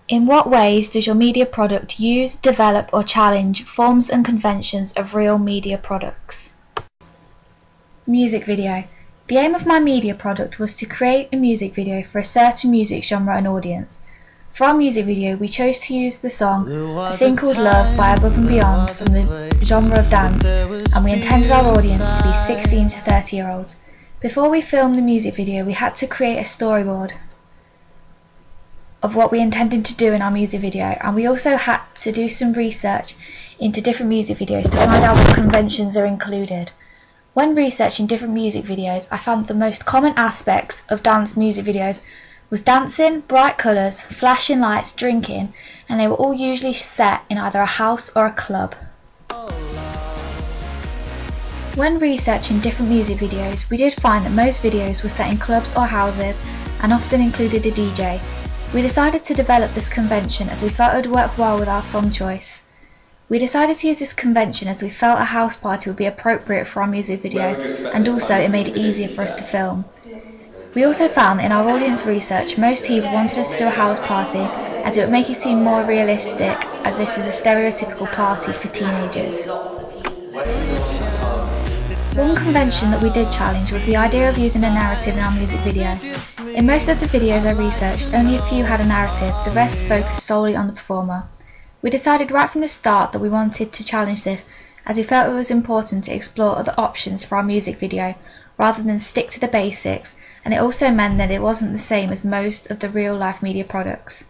In what ways does your media product use, develop or challenge forms and conventions of real media products? Music video. The aim of my media product was to create a music video for a certain music genre and audience. For our music video, we chose to use the song A Thing Called Love by Above and Beyond from the genre of dance, and we intended our audience to be 16 to 30-year-olds. Before we filmed the music video, we had to create a storyboard of what we intended to do in our music video, and we also had to do some research into different music videos to find out what conventions are included. When researching different music videos, I found the most common aspects of dance music videos was dancing, bright colours, flashing lights, drinking, and they were all usually set in either a house or a club. When researching different music videos, we did find that most videos were set in clubs or houses and often included a DJ. We decided to develop this convention as we felt it would work well with our song choice. We decided to use this convention as we felt a house party would be appropriate for our music video, and also it made it easier for us to film. We also found that in our audience research, most people wanted us to do a house party as it would make it seem more realistic, as this is a stereotypical party for teenagers. One convention that we did challenge was the idea of using a narrative in our music video. In most of the videos I researched, only a few had a narrative, the rest focused solely on the performer. We decided right from the start that we wanted to challenge this, as we felt it was important to explore other options for our music video, rather than stick to the basics, and it also meant that it wasn't the same as most of the real-life media products.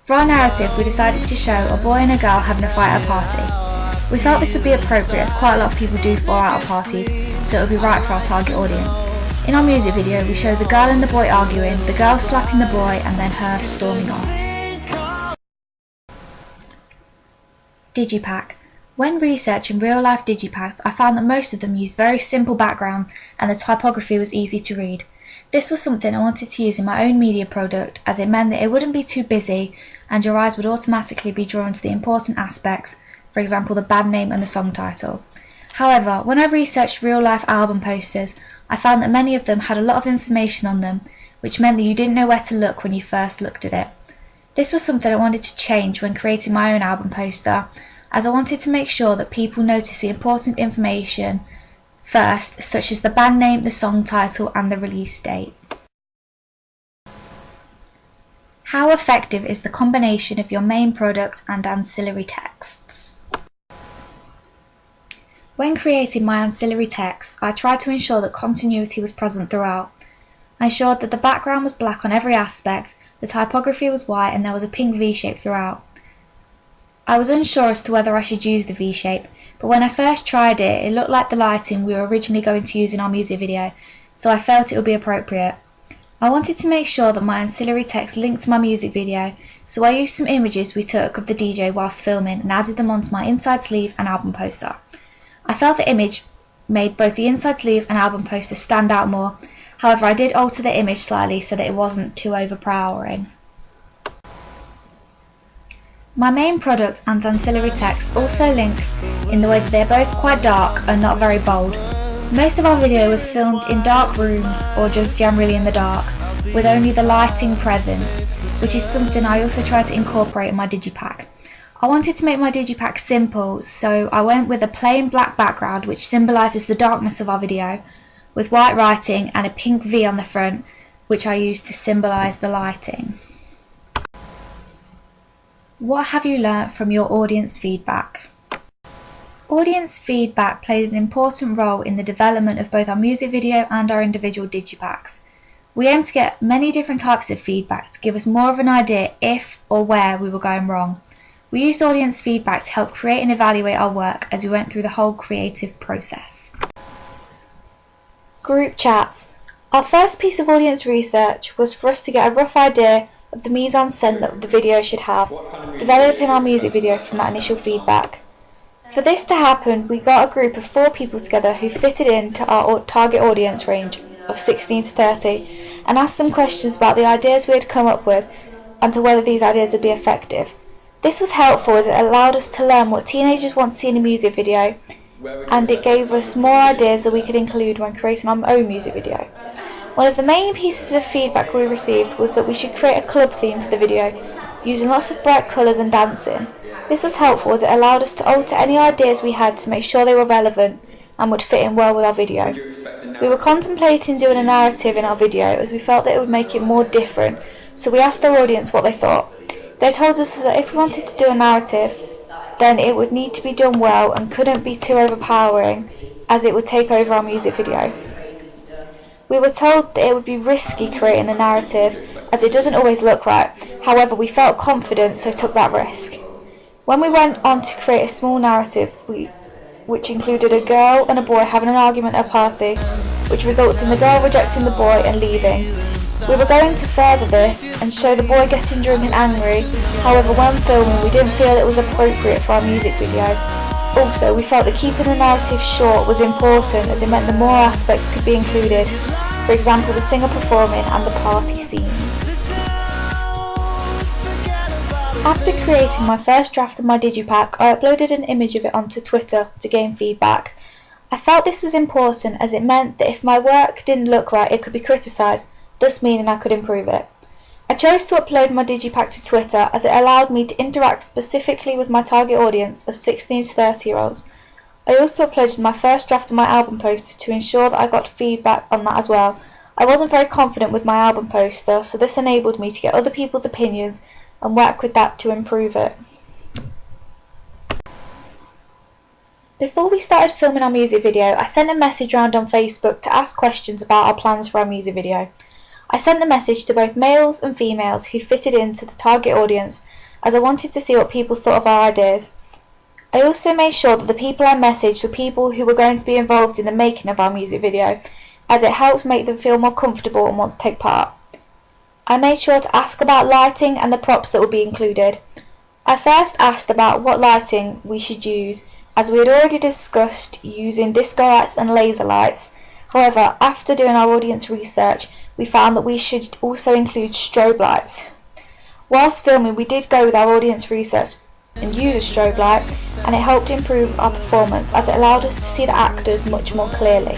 For our narrative, we decided to show a boy and a girl having a fight at a party. We felt this would be appropriate as quite a lot of people do fall out of parties, so it would be right for our target audience. In our music video, we show the girl and the boy arguing, the girl slapping the boy and then her storming off. Digipak. When researching real-life digipaks, I found that most of them used very simple backgrounds and the typography was easy to read. This was something I wanted to use in my own media product, as it meant that it wouldn't be too busy and your eyes would automatically be drawn to the important aspects, for example the band name and the song title. However, when I researched real-life album posters, I found that many of them had a lot of information on them, which meant that you didn't know where to look when you first looked at it. This was something I wanted to change when creating my own album poster, as I wanted to make sure that people noticed the important information first, such as the band name, the song title and the release date. How effective is the combination of your main product and ancillary texts? When creating my ancillary text, I tried to ensure that continuity was present throughout. I ensured that the background was black on every aspect, the typography was white and there was a pink V-shape throughout. I was unsure as to whether I should use the V-shape, but when I first tried it, it looked like the lighting we were originally going to use in our music video, so I felt it would be appropriate. I wanted to make sure that my ancillary text linked to my music video, so I used some images we took of the DJ whilst filming and added them onto my inside sleeve and album poster. I felt the image made both the inside sleeve and album poster stand out more, however I did alter the image slightly so that it wasn't too overpowering. My main product and ancillary text also link in the way that they are both quite dark and not very bold. Most of our video was filmed in dark rooms or just generally in the dark, with only the lighting present, which is something I also try to incorporate in my digipak. I wanted to make my digipak simple, so I went with a plain black background which symbolises the darkness of our video, with white writing and a pink V on the front, which I used to symbolise the lighting. What have you learnt from your audience feedback? Audience feedback played an important role in the development of both our music video and our individual digipaks. We aimed to get many different types of feedback to give us more of an idea if or where we were going wrong. We used audience feedback to help create and evaluate our work as we went through the whole creative process. Group chats. Our first piece of audience research was for us to get a rough idea of the mise-en-scène that the video should have, developing our music video from that initial feedback. For this to happen, we got a group of 4 people together who fitted into our target audience range of 16 to 30 and asked them questions about the ideas we had come up with and to whether these ideas would be effective. This was helpful as it allowed us to learn what teenagers want to see in a music video, and it gave us more ideas that we could include when creating our own music video. One of the main pieces of feedback we received was that we should create a club theme for the video. using lots of bright colours and dancing. This was helpful as it allowed us to alter any ideas we had to make sure they were relevant and would fit in well with our video. We were contemplating doing a narrative in our video as we felt that it would make it more different, so we asked our audience what they thought. They told us that if we wanted to do a narrative, then it would need to be done well and couldn't be too overpowering as it would take over our music video. We were told that it would be risky creating a narrative as it doesn't always look right, however we felt confident so took that risk. When we went on to create a small narrative which included a girl and a boy having an argument at a party, which results in the girl rejecting the boy and leaving. We were going to further this and show the boy getting drunk and angry, however when filming we didn't feel it was appropriate for our music video. Also, we felt that keeping the narrative short was important as it meant that more aspects could be included, for example the singer performing and the party scenes. After creating my first draft of my digipak, I uploaded an image of it onto Twitter to gain feedback. I felt this was important as it meant that if my work didn't look right it could be criticised, thus meaning I could improve it. I chose to upload my digipak to Twitter as it allowed me to interact specifically with my target audience of 16 to 30 year olds. I also uploaded my first draft of my album poster to ensure that I got feedback on that as well. I wasn't very confident with my album poster, so this enabled me to get other people's opinions and work with that to improve it. Before we started filming our music video, I sent a message around on Facebook to ask questions about our plans for our music video. I sent the message to both males and females who fitted into the target audience as I wanted to see what people thought of our ideas. I also made sure that the people I messaged were people who were going to be involved in the making of our music video, as it helped make them feel more comfortable and want to take part. I made sure to ask about lighting and the props that would be included. I first asked about what lighting we should use, as we had already discussed using disco lights and laser lights. However, after doing our audience research, we found that we should also include strobe lights. Whilst filming, we did go with our audience research and use a strobe light, and it helped improve our performance as it allowed us to see the actors much more clearly.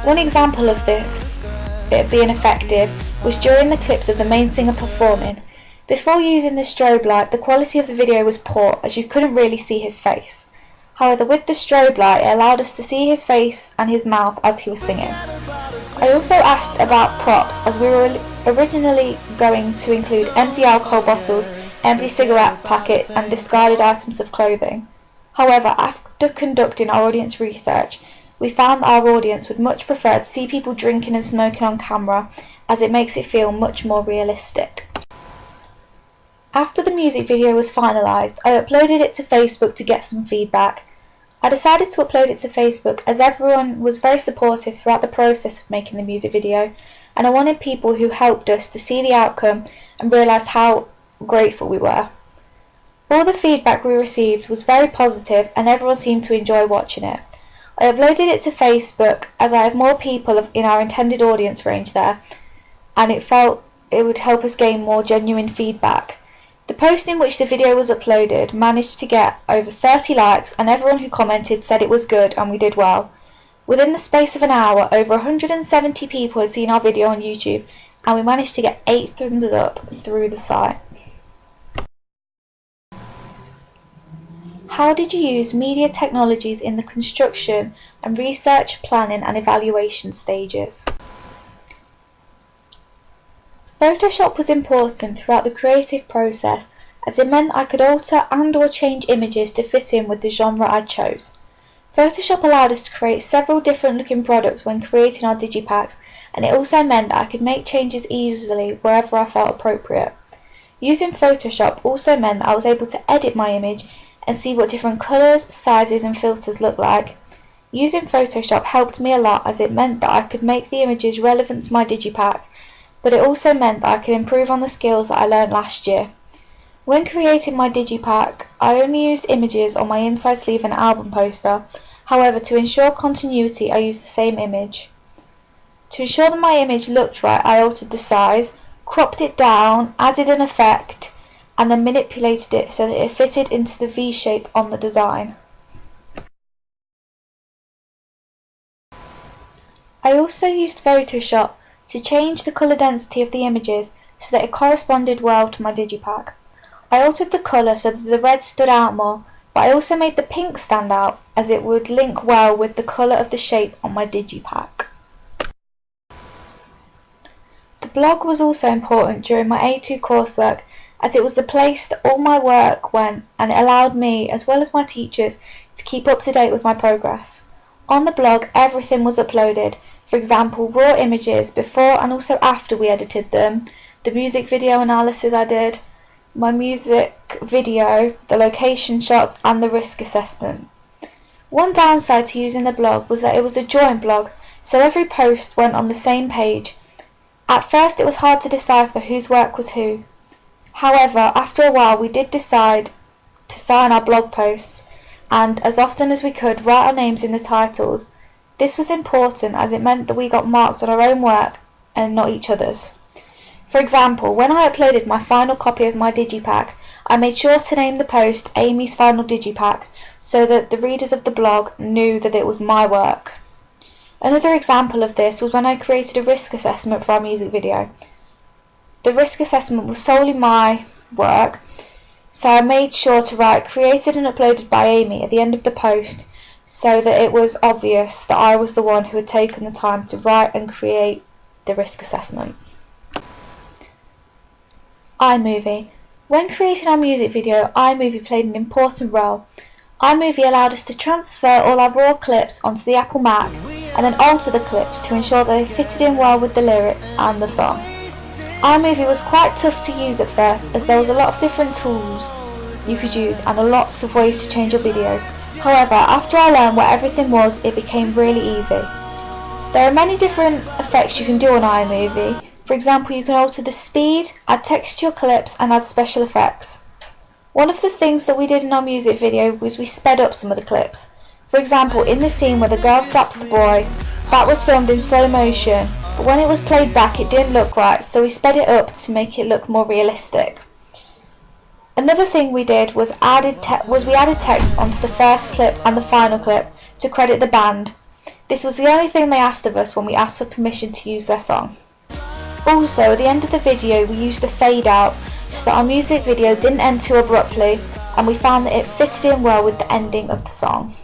One example of this, it being effective, was during the clips of the main singer performing. Before using the strobe light, the quality of the video was poor as you couldn't really see his face. However, with the strobe light, it allowed us to see his face and his mouth as he was singing. I also asked about props as we were originally going to include empty alcohol bottles, empty cigarette packets and discarded items of clothing. However, after conducting our audience research, we found that our audience would much prefer to see people drinking and smoking on camera as it makes it feel much more realistic. After the music video was finalised, I uploaded it to Facebook to get some feedback. I decided to upload it to Facebook as everyone was very supportive throughout the process of making the music video, and I wanted people who helped us to see the outcome and realised how grateful we were. All the feedback we received was very positive and everyone seemed to enjoy watching it. I uploaded it to Facebook as I have more people in our intended audience range there, and it felt it would help us gain more genuine feedback. The post in which the video was uploaded managed to get over 30 likes and everyone who commented said it was good and we did well. Within the space of an hour, over 170 people had seen our video on YouTube and we managed to get 8 thumbs up through the site. How did you use media technologies in the construction and research, planning and evaluation stages? Photoshop was important throughout the creative process as it meant I could alter and or change images to fit in with the genre I chose. Photoshop allowed us to create several different looking products when creating our digipaks, and it also meant that I could make changes easily wherever I felt appropriate. Using Photoshop also meant that I was able to edit my image and see what different colours, sizes and filters look like. Using Photoshop helped me a lot as it meant that I could make the images relevant to my digipak, but it also meant that I could improve on the skills that I learnt last year. When creating my digipak, I only used images on my inside sleeve and album poster. However, to ensure continuity, I used the same image. To ensure that my image looked right, I altered the size, cropped it down, added an effect, and then manipulated it so that it fitted into the V shape on the design. I also used Photoshop to change the colour density of the images so that it corresponded well to my digipak. I altered the colour so that the red stood out more, but I also made the pink stand out as it would link well with the colour of the shape on my digipak. The blog was also important during my A2 coursework, as it was the place that all my work went, and it allowed me, as well as my teachers, to keep up to date with my progress. On the blog, everything was uploaded, for example raw images before and also after we edited them, the music video analysis I did, my music video, the location shots and the risk assessment. One downside to using the blog was that it was a joint blog, so every post went on the same page. At first it was hard to decipher whose work was who. However, after a while we did decide to sign our blog posts and, as often as we could, write our names in the titles. This was important as it meant that we got marked on our own work and not each other's. For example, when I uploaded my final copy of my digipak, I made sure to name the post Amy's Final Digipak so that the readers of the blog knew that it was my work. Another example of this was when I created a risk assessment for our music video. The risk assessment was solely my work, so I made sure to write created and uploaded by Amy at the end of the post so that it was obvious that I was the one who had taken the time to write and create the risk assessment. iMovie. When creating our music video, iMovie played an important role. iMovie allowed us to transfer all our raw clips onto the Apple Mac and then alter the clips to ensure that they fitted in well with the lyrics and the song. iMovie was quite tough to use at first as there was a lot of different tools you could use and lots of ways to change your videos. However, after I learned what everything was, it became really easy. There are many different effects you can do on iMovie. For example, you can alter the speed, add text to your clips and add special effects. One of the things that we did in our music video was we sped up some of the clips. For example, in the scene where the girl slapped the boy, that was filmed in slow motion, but when it was played back it didn't look right, so we sped it up to make it look more realistic. Another thing we did was we added text onto the first clip and the final clip to credit the band. This was the only thing they asked of us when we asked for permission to use their song. Also, at the end of the video we used a fade out so that our music video didn't end too abruptly, and we found that it fitted in well with the ending of the song.